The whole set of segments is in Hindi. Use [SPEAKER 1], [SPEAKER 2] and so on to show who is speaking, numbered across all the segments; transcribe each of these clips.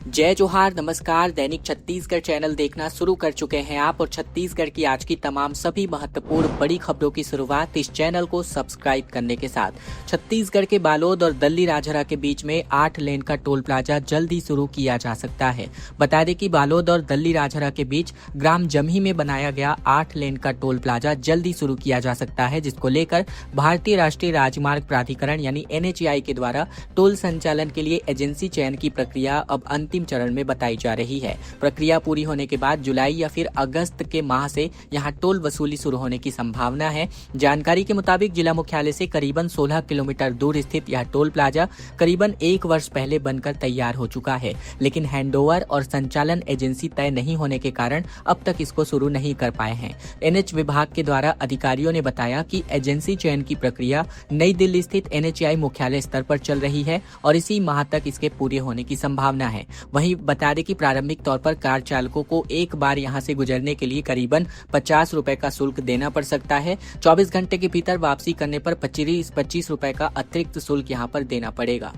[SPEAKER 1] जय जोहार, नमस्कार। दैनिक छत्तीसगढ़ चैनल देखना शुरू कर चुके हैं आप और छत्तीसगढ़ की आज की तमाम सभी महत्वपूर्ण बड़ी खबरों की शुरुआत इस चैनल को सब्सक्राइब करने के साथ। छत्तीसगढ़ के बालोद और दल्ली राजहरा के बीच में 8 लेन का टोल प्लाजा जल्द ही शुरू किया जा सकता है। बता दें कि बालोद और दल्ली राजहरा के बीच ग्राम जमही में बनाया गया 8 लेन का टोल प्लाजा जल्द ही शुरू किया जा सकता है, जिसको लेकर भारतीय राष्ट्रीय राजमार्ग प्राधिकरण यानी NHAI के द्वारा टोल संचालन के लिए एजेंसी चयन की प्रक्रिया अब अंतिम चरण में बताई जा रही है। प्रक्रिया पूरी होने के बाद जुलाई या फिर अगस्त के माह से यहां टोल वसूली शुरू होने की संभावना है। जानकारी के मुताबिक जिला मुख्यालय से करीबन 16 किलोमीटर दूर स्थित यह टोल प्लाजा करीबन 1 वर्ष पहले बनकर तैयार हो चुका है, लेकिन हैंडओवर और संचालन एजेंसी तय नहीं होने के कारण अब तक इसको शुरू नहीं कर पाए हैं। NH विभाग के द्वारा अधिकारियों ने बताया कि एजेंसी चयन की प्रक्रिया नई दिल्ली स्थित NHAI मुख्यालय स्तर पर चल रही है और इसी माह तक इसके पूरे होने की संभावना है। वहीं बता दें कि प्रारंभिक तौर पर कार चालकों को एक बार यहां से गुजरने के लिए करीबन 50 रुपए का शुल्क देना पड़ सकता है। 24 घंटे के भीतर वापसी करने पर 25 रुपए का अतिरिक्त शुल्क यहां पर देना पड़ेगा।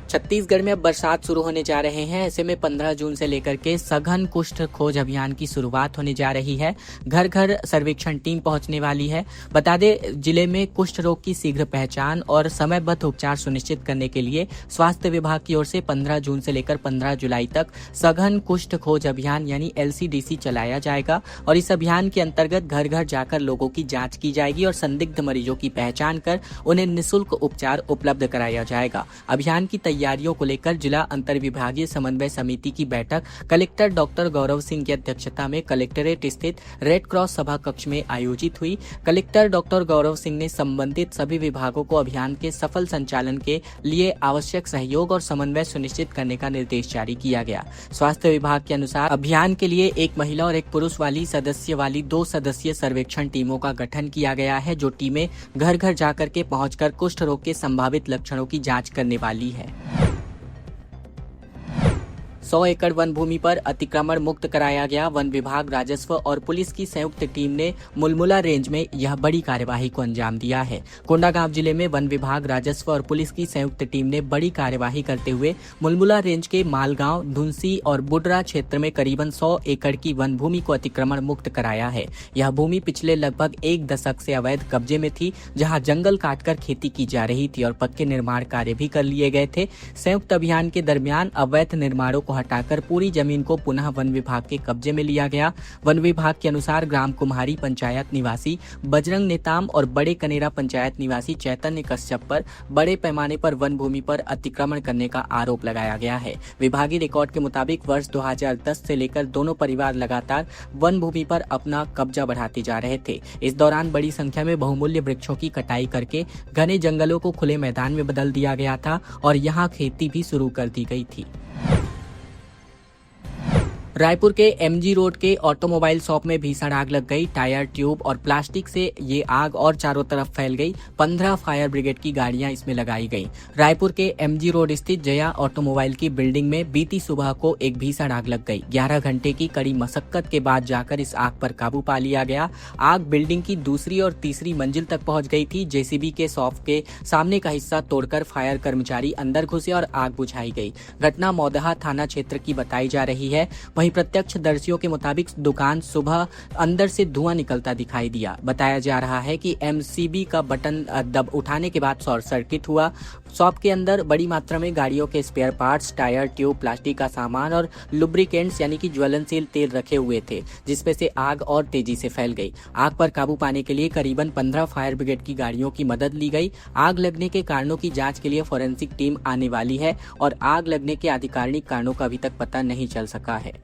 [SPEAKER 1] छत्तीसगढ़ में अब बरसात शुरू होने जा रहे हैं। ऐसे में 15 जून से लेकर के सघन कुष्ठ खोज अभियान की शुरुआत होने जा रही है। घर घर सर्वेक्षण टीम पहुंचने वाली है। बता दें, जिले में कुष्ठ रोग की शीघ्र पहचान और समयबद्ध उपचार सुनिश्चित करने के लिए स्वास्थ्य विभाग की ओर से 15 जून से लेकर 15 जुलाई तक सघन कुष्ठ खोज अभियान यानी LCDC चलाया जाएगा और इस अभियान के अंतर्गत घर घर जाकर लोगों की जाँच की जाएगी और संदिग्ध मरीजों की पहचान कर उन्हें निःशुल्क उपचार उपलब्ध कराया जाएगा। अभियान की तैयारियों को लेकर जिला अंतर विभागीय समन्वय समिति की बैठक कलेक्टर डॉक्टर गौरव सिंह की अध्यक्षता में कलेक्ट्रेट स्थित रेड क्रॉस सभा कक्ष में आयोजित हुई। कलेक्टर डॉक्टर गौरव सिंह ने संबंधित सभी विभागों को अभियान के सफल संचालन के लिए आवश्यक सहयोग और समन्वय सुनिश्चित करने का निर्देश जारी किया गया। स्वास्थ्य विभाग के अनुसार अभियान के लिए एक महिला और एक पुरुष वाली 2 सदस्यीय सर्वेक्षण टीमों का गठन किया गया है, जो टीमें घर घर जाकर के पहुंचकर कुष्ठ रोग के संभावित लक्षणों की जांच करने वाली है। 100 एकड़ वन भूमि पर अतिक्रमण मुक्त कराया गया। वन विभाग, राजस्व और पुलिस की संयुक्त टीम ने मुलमुला रेंज में यह बड़ी कार्यवाही को अंजाम दिया है। कोंडागांव जिले में वन विभाग, राजस्व और पुलिस की संयुक्त टीम ने बड़ी कार्यवाही करते हुए मुलमुला रेंज के मालगांव, धुंसी और बुडरा क्षेत्र में करीबन 100 एकड़ की वन भूमि को अतिक्रमण मुक्त कराया है। यह भूमि पिछले लगभग 1 दशक से अवैध कब्जे में थी, जहाँ जंगल काटकर खेती की जा रही थी और पक्के निर्माण कार्य भी कर लिए गए थे। संयुक्त अभियान के दरमियान अवैध निर्माणों को हटाकर पूरी जमीन को पुनः वन विभाग के कब्जे में लिया गया। वन विभाग के अनुसार ग्राम कुम्हारी पंचायत निवासी बजरंग नेताम और बड़े कनेरा पंचायत निवासी चैतन्य कश्यप पर बड़े पैमाने पर वन भूमि पर अतिक्रमण करने का आरोप लगाया गया है। विभागीय रिकॉर्ड के मुताबिक वर्ष 2010 से लेकर दोनों परिवार लगातार वन भूमि पर अपना कब्जा बढ़ाते जा रहे थे। इस दौरान बड़ी संख्या में बहुमूल्य वृक्षों की कटाई करके घने जंगलों को खुले मैदान में बदल दिया गया था और यहाँ खेती भी शुरू कर दी गई थी। रायपुर के MG रोड के ऑटोमोबाइल शॉप में भीषण आग लग गई। टायर, ट्यूब और प्लास्टिक से ये आग और चारों तरफ फैल गई। 15 फायर ब्रिगेड की गाड़ियां इसमें लगाई गई। रायपुर के MG रोड स्थित जया ऑटोमोबाइल की बिल्डिंग में बीती सुबह को एक भीषण आग लग गई। 11 घंटे की कड़ी मशक्कत के बाद जाकर इस आग पर काबू पा लिया गया। आग बिल्डिंग की दूसरी और तीसरी मंजिल तक पहुंच गई थी। JCB के शॉप के सामने का हिस्सा तोड़कर फायर कर्मचारी अंदर घुसे और आग बुझाई गई। घटना मौदहा थाना क्षेत्र की बताई जा रही है। वहीं प्रत्यक्षदर्शियों के मुताबिक दुकान सुबह अंदर से धुआं निकलता दिखाई दिया। बताया जा रहा है कि MCB का बटन दब उठाने के बाद शॉर्ट सर्किट हुआ। शॉप के अंदर बड़ी मात्रा में गाड़ियों के spare parts, tyre, tube, plastic का सामान और लुब्रिकेंट्स यानी कि ज्वलनशील तेल रखे हुए थे, जिसमें से आग और तेजी से फैल गई। आग पर काबू पाने के लिए करीबन 15 फायर ब्रिगेड की गाड़ियों की मदद ली गई। आग लगने के कारणों की जांच के लिए फोरेंसिक टीम आने वाली है और आग लगने के आधिकारिक कारणों का अभी तक पता नहीं चल सका है।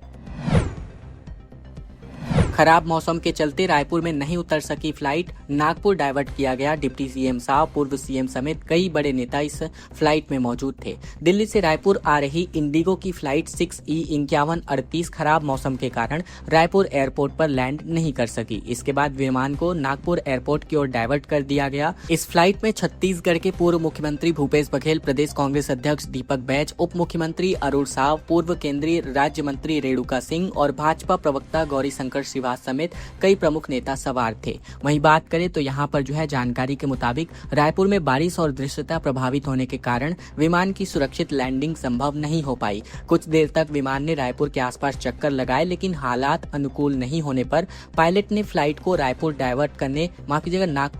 [SPEAKER 1] खराब मौसम के चलते रायपुर में नहीं उतर सकी फ्लाइट, नागपुर डाइवर्ट किया गया। डिप्टी CM साहब, पूर्व CM समेत कई बड़े नेता इस फ्लाइट में मौजूद थे। दिल्ली से रायपुर आ रही इंडिगो की फ्लाइट 6E5138 खराब मौसम के कारण रायपुर एयरपोर्ट पर लैंड नहीं कर सकी। इसके बाद विमान को नागपुर एयरपोर्ट की ओर डाइवर्ट कर दिया गया। इस फ्लाइट में छत्तीसगढ़ के पूर्व मुख्यमंत्री भूपेश बघेल, प्रदेश कांग्रेस अध्यक्ष दीपक बैज, उप मुख्यमंत्री अरुण साव, पूर्व केंद्रीय राज्य मंत्री रेणुका सिंह और भाजपा प्रवक्ता गौरी शंकर श्रीवास्तव निवास समेत कई प्रमुख नेता सवार थे। वहीं बात करें तो यहाँ पर जो है जानकारी के मुताबिक रायपुर में बारिश और दृश्यता प्रभावित होने के कारण विमान की सुरक्षित लैंडिंग संभव नहीं हो पाई। कुछ देर तक विमान ने रायपुर के आसपास चक्कर लगाए, लेकिन हालात अनुकूल नहीं होने पर पायलट ने फ्लाइट को नागपुर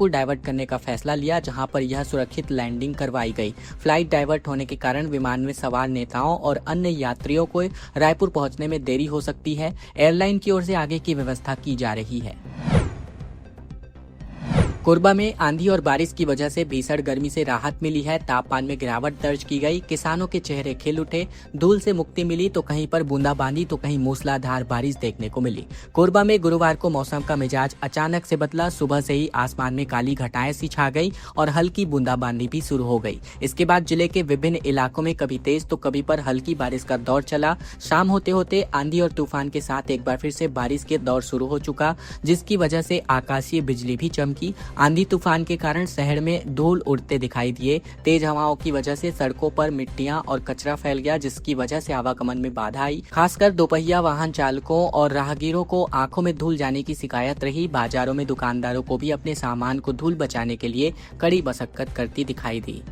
[SPEAKER 1] डाइवर्ट करने का फैसला लिया, जहां पर यह सुरक्षित लैंडिंग करवाई गई। फ्लाइट डाइवर्ट होने के कारण विमान में सवार नेताओं और अन्य यात्रियों को रायपुर पहुंचने में देरी हो सकती है। एयरलाइन की ओर से आगे की व्यवस्था की जा रही है। कोरबा में आंधी और बारिश की वजह से भीषण गर्मी से राहत मिली है। तापमान में गिरावट दर्ज की गई। किसानों के चेहरे खिल उठे। धूल से मुक्ति मिली तो कहीं पर बूंदाबांदी तो कहीं मूसलाधार बारिश देखने को मिली। कोरबा में गुरुवार को मौसम का मिजाज अचानक से बदला। सुबह से ही आसमान में काली घटाएं सी छा गई और हल्की बूंदाबांदी भी शुरू हो गई। इसके बाद जिले के विभिन्न इलाकों में कभी तेज तो कभी पर हल्की बारिश का दौर चला। शाम होते होते आंधी और तूफान के साथ एक बार फिर से बारिश के दौर शुरू हो चुका, जिसकी वजह से आकाशीय बिजली भी चमकी। आंधी तूफान के कारण शहर में धूल उड़ते दिखाई दिए। तेज हवाओं की वजह से सड़कों पर मिट्टियां और कचरा फैल गया, जिसकी वजह से आवागमन में बाधा आई। खासकर दोपहिया वाहन चालकों और राहगीरों को आंखों में धूल जाने की शिकायत रही। बाजारों में दुकानदारों को भी अपने सामान को धूल बचाने के लिए कड़ी मशक्कत करती दिखाई दी।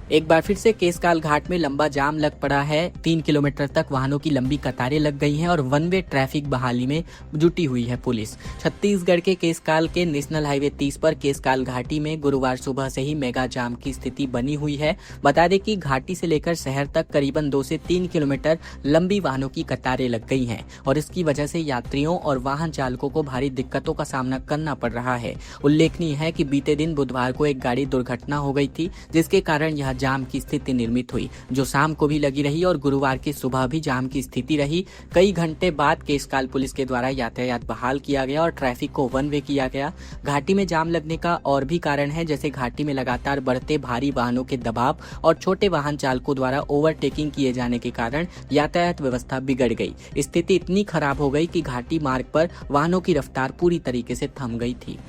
[SPEAKER 1] एक बार फिर से केसकाल घाट में लंबा जाम लग पड़ा है। 3 किलोमीटर तक वाहनों की लंबी कतारें लग गई हैं और वन वे ट्रैफिक बहाली में जुटी हुई है पुलिस। छत्तीसगढ़ के केसकाल के नेशनल हाईवे 30 पर केसकाल घाटी में गुरुवार सुबह से ही मेगा जाम की स्थिति बनी हुई है। बता दें कि घाटी से लेकर शहर तक करीबन 2 से 3 किलोमीटर लंबी वाहनों की कतारें लग गई हैं और इसकी वजह से यात्रियों और वाहन चालकों को भारी दिक्कतों का सामना करना पड़ रहा है। उल्लेखनीय है कि बीते दिन बुधवार को एक गाड़ी दुर्घटना हो गई थी, जिसके कारण यह जाम की स्थिति निर्मित हुई, जो शाम को भी लगी रही और गुरुवार की सुबह भी जाम की स्थिति रही। कई घंटे बाद केसकाल पुलिस के द्वारा यातायात बहाल किया गया और ट्रैफिक को वन वे किया गया। घाटी में जाम लगने का और भी कारण है, जैसे घाटी में लगातार बढ़ते भारी वाहनों के दबाव और छोटे वाहन चालकों द्वारा ओवरटेकिंग किए जाने के कारण यातायात व्यवस्था बिगड़ गई। स्थिति इतनी खराब हो गई कि घाटी मार्ग पर वाहनों की रफ्तार पूरी तरीके से थम गई थी।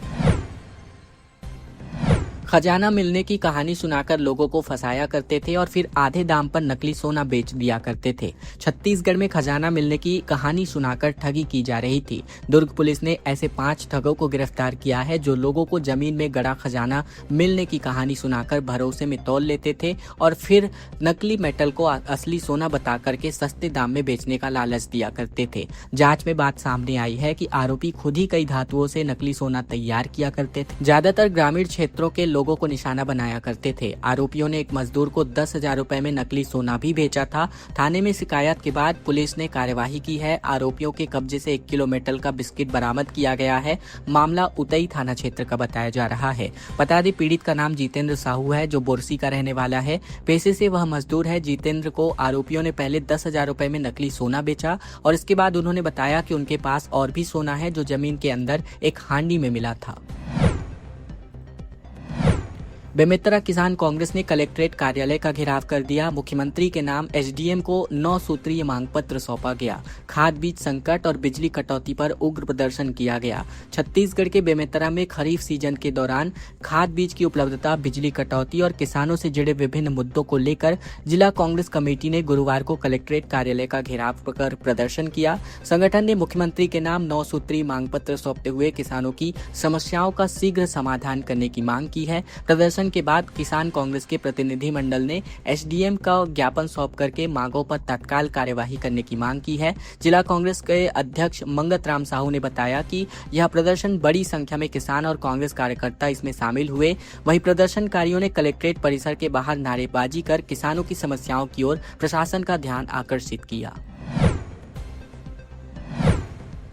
[SPEAKER 1] खजाना मिलने की कहानी सुनाकर लोगों को फंसाया करते थे और फिर आधे दाम पर नकली सोना बेच दिया करते थे। छत्तीसगढ़ में खजाना मिलने की कहानी सुनाकर ठगी की जा रही थी। दुर्ग पुलिस ने ऐसे 5 ठगों को गिरफ्तार किया है, जो लोगों को जमीन में गड़ा खजाना मिलने की कहानी सुनाकर भरोसे में तौल लेते थे और फिर नकली मेटल को असली सोना बता करके सस्ते दाम में बेचने का लालच दिया करते थे। जांच में बात सामने आई है कि आरोपी खुद ही कई धातुओं से नकली सोना तैयार किया करते थे। ज्यादातर ग्रामीण क्षेत्रों के लोगों को निशाना बनाया करते थे। आरोपियों ने एक मजदूर को 10,000 रुपए में नकली सोना भी बेचा था। थाने में शिकायत के बाद पुलिस ने कार्यवाही की है। आरोपियों के कब्जे से 1 किलो मेटल का बिस्किट बरामद किया गया है। मामला उतई थाना क्षेत्र का बताया जा रहा है। बता दें, पीड़ित का नाम जितेंद्र साहू है, जो बोरसी का रहने वाला है। पेशे से वह मजदूर है। जितेंद्र को आरोपियों ने पहले 10,000 रुपए में नकली सोना बेचा और इसके बाद उन्होंने बताया कि उनके पास और भी सोना है, जो जमीन के अंदर एक हांडी में मिला था। बेमेतरा किसान कांग्रेस ने कलेक्ट्रेट कार्यालय का घेराव कर दिया। मुख्यमंत्री के नाम एसडीएम को 9 सूत्रीय मांग पत्र सौंपा गया। खाद बीज संकट और बिजली कटौती पर उग्र प्रदर्शन किया गया। छत्तीसगढ़ के बेमेतरा में खरीफ सीजन के दौरान खाद बीज की उपलब्धता, बिजली कटौती और किसानों से जुड़े विभिन्न मुद्दों को लेकर जिला कांग्रेस कमेटी ने गुरुवार को कलेक्ट्रेट कार्यालय का घेराव कर प्रदर्शन किया। संगठन ने मुख्यमंत्री के नाम 9 सूत्रीय मांग पत्र सौंपते हुए किसानों की समस्याओं का शीघ्र समाधान करने की मांग की है। प्रदर्शन के बाद किसान कांग्रेस के प्रतिनिधि मंडल ने एसडीएम का ज्ञापन सौंप करके मांगों पर तत्काल कार्यवाही करने की मांग की है। जिला कांग्रेस के अध्यक्ष मंगत राम साहू ने बताया कि यह प्रदर्शन बड़ी संख्या में किसान और कांग्रेस कार्यकर्ता इसमें शामिल हुए। वहीं प्रदर्शनकारियों ने कलेक्ट्रेट परिसर के बाहर नारेबाजी कर किसानों की समस्याओं की ओर प्रशासन का ध्यान आकर्षित किया।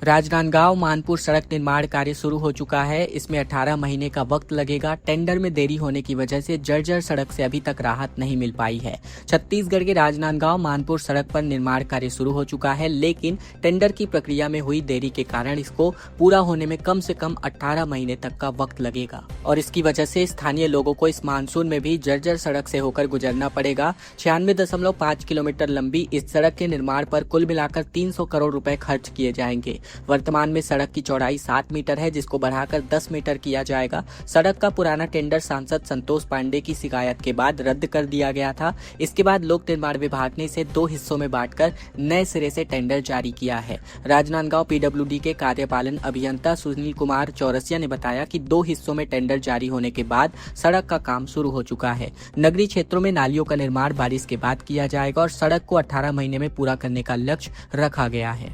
[SPEAKER 1] राजनांदगांव मानपुर सड़क निर्माण कार्य शुरू हो चुका है। इसमें 18 महीने का वक्त लगेगा। टेंडर में देरी होने की वजह से जर्जर सड़क से अभी तक राहत नहीं मिल पाई है। छत्तीसगढ़ के राजनांदगांव मानपुर सड़क पर निर्माण कार्य शुरू हो चुका है, लेकिन टेंडर की प्रक्रिया में हुई देरी के कारण इसको पूरा होने में कम से कम 18 महीने तक का वक्त लगेगा और इसकी वजह से स्थानीय लोगों को इस मानसून में भी जर्जर सड़क से होकर गुजरना पड़ेगा। 96.5 किलोमीटर लंबी इस सड़क के निर्माण पर कुल मिलाकर 300 करोड़ रुपए खर्च किए जाएंगे। वर्तमान में सड़क की चौड़ाई 7 मीटर है, जिसको बढ़ाकर 10 मीटर किया जाएगा। सड़क का पुराना टेंडर सांसद संतोष पांडे की शिकायत के बाद रद्द कर दिया गया था। इसके बाद लोक निर्माण विभाग ने इसे 2 हिस्सों में बांटकर नए सिरे से टेंडर जारी किया है। राजनांदगांव पीडब्ल्यूडी के कार्यपालन अभियंता सुनील कुमार चौरसिया ने बताया कि 2 हिस्सों में टेंडर जारी होने के बाद सड़क का काम शुरू हो चुका है। नगरीय क्षेत्रों में नालियों का निर्माण बारिश के बाद किया जाएगा और सड़क को 18 महीने में पूरा करने का लक्ष्य रखा गया है।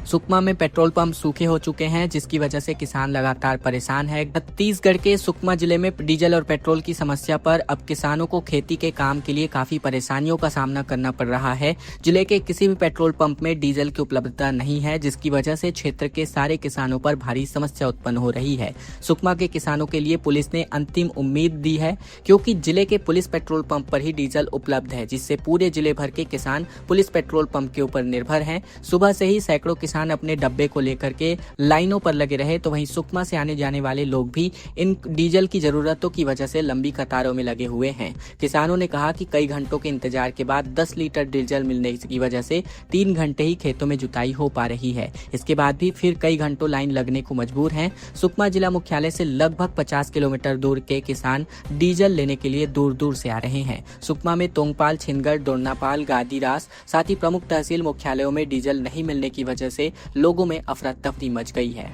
[SPEAKER 1] सुकमा में पेट्रोल पंप सूखे हो चुके हैं, जिसकी वजह से किसान लगातार परेशान है। छत्तीसगढ़ के सुकमा जिले में डीजल और पेट्रोल की समस्या पर अब किसानों को खेती के काम के लिए काफी परेशानियों का सामना करना पड़ रहा है। जिले के किसी भी पेट्रोल पंप में डीजल की उपलब्धता नहीं है, जिसकी वजह से क्षेत्र के सारे किसानों पर भारी समस्या उत्पन्न हो रही है। सुकमा के किसानों के लिए पुलिस ने अंतिम उम्मीद दी है, क्योंकि जिले के पुलिस पेट्रोल पंप पर ही डीजल उपलब्ध है, जिससे पूरे जिले भर के किसान पुलिस पेट्रोल पंप के ऊपर निर्भर हैं। सुबह से ही सैकड़ों किसान अपने डब्बे को लेकर के लाइनों पर लगे रहे, तो वहीं सुकमा से आने जाने वाले लोग भी इन डीजल की जरूरतों की वजह से लंबी कतारों में लगे हुए हैं। किसानों ने कहा कि कई घंटों के इंतजार के बाद 10 लीटर डीजल मिलने की वजह से 3 घंटे ही खेतों में जुताई हो पा रही है। इसके बाद भी फिर कई घंटों लाइन लगने को मजबूर हैं। सुकमा जिला मुख्यालय से लगभग 50 किलोमीटर दूर के किसान डीजल लेने के लिए दूर दूर से आ रहे हैं। सुकमा में तोंगपाल, छिनगढ़, दोरनापाल, गादीरास साथ ही प्रमुख तहसील मुख्यालयों में डीजल नहीं मिलने की वजह से लोगों में अफरा तफरी मच गई है।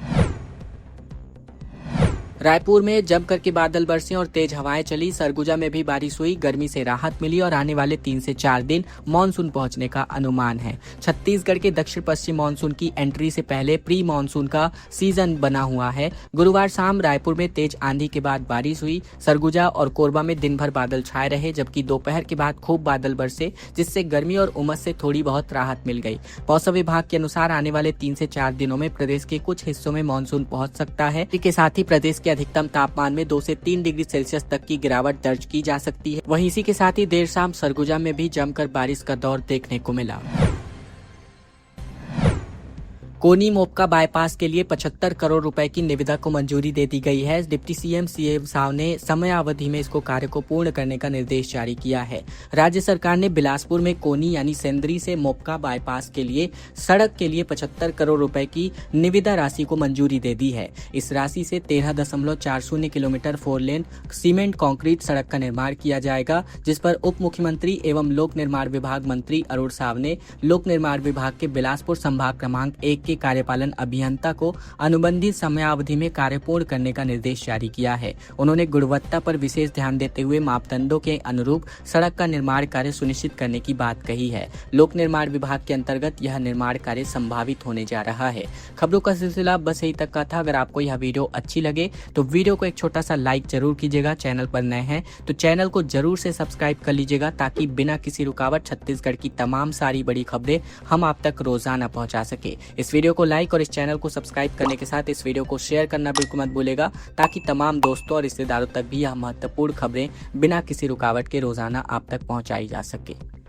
[SPEAKER 1] रायपुर में जमकर के बादल बरसे और तेज हवाएं चली। सरगुजा में भी बारिश हुई, गर्मी से राहत मिली और आने वाले 3 से 4 दिन मानसून पहुंचने का अनुमान है। छत्तीसगढ़ के दक्षिण पश्चिम मानसून की एंट्री से पहले प्री मानसून का सीजन बना हुआ है। गुरुवार शाम रायपुर में तेज आंधी के बाद बारिश हुई। सरगुजा और कोरबा में दिन भर बादल छाए रहे, जबकि दोपहर के बाद खूब बादल बरसे, जिससे गर्मी और उमस से थोड़ी बहुत राहत मिल गई। मौसम विभाग के अनुसार आने वाले 3 से 4 दिनों में प्रदेश के कुछ हिस्सों में मानसून पहुंच सकता है। इसके साथ ही प्रदेश के अधिकतम तापमान में 2 से 3 डिग्री सेल्सियस तक की गिरावट दर्ज की जा सकती है। वहीं इसी के साथ ही देर शाम सरगुजा में भी जमकर बारिश का दौर देखने को मिला। कोनी मोपका बाईपास के लिए 75 करोड़ रुपए की निविदा को मंजूरी दे दी गई है। डिप्टी सीएम साव ने समयावधि में इसको कार्य को पूर्ण करने का निर्देश जारी किया है। राज्य सरकार ने बिलासपुर में कोनी यानी सेंद्री से मोपका बाईपास के लिए सड़क के लिए 75 करोड़ रुपए की निविदा राशि को मंजूरी दे दी है। इस राशि से 13.40 किलोमीटर 4 लेन सीमेंट कंक्रीट सड़क का निर्माण किया जाएगा, जिस पर उप मुख्यमंत्री एवं लोक निर्माण विभाग मंत्री अरुण साव ने लोक निर्माण विभाग के बिलासपुर संभाग क्रमांक 1 के कार्यपालन अभियंता को अनुबंधित समयावधि में कार्य पूर्ण करने का निर्देश जारी किया है। उन्होंने गुणवत्ता पर विशेष ध्यान देते हुए मापदंडों के अनुरूप सड़क का निर्माण कार्य सुनिश्चित करने की बात कही है। लोक निर्माण विभाग के अंतर्गत यह निर्माण कार्य संभावित होने जा रहा है। खबरों का सिलसिला बस यही तक का था। अगर आपको यह वीडियो अच्छी लगे तो वीडियो को एक छोटा सा लाइक जरूर कीजिएगा। चैनल पर नए हैं तो चैनल को जरूर से सब्सक्राइब कर लीजिएगा, ताकि बिना किसी रुकावट छत्तीसगढ़ की तमाम सारी बड़ी खबरें हम आप तक रोजाना पहुंचा सके। इस वीडियो को लाइक और इस चैनल को सब्सक्राइब करने के साथ इस वीडियो को शेयर करना बिल्कुल मत भूलेगा, ताकि तमाम दोस्तों और रिश्तेदारों तक भी यह महत्वपूर्ण खबरें बिना किसी रुकावट के रोजाना आप तक पहुंचाई जा सके।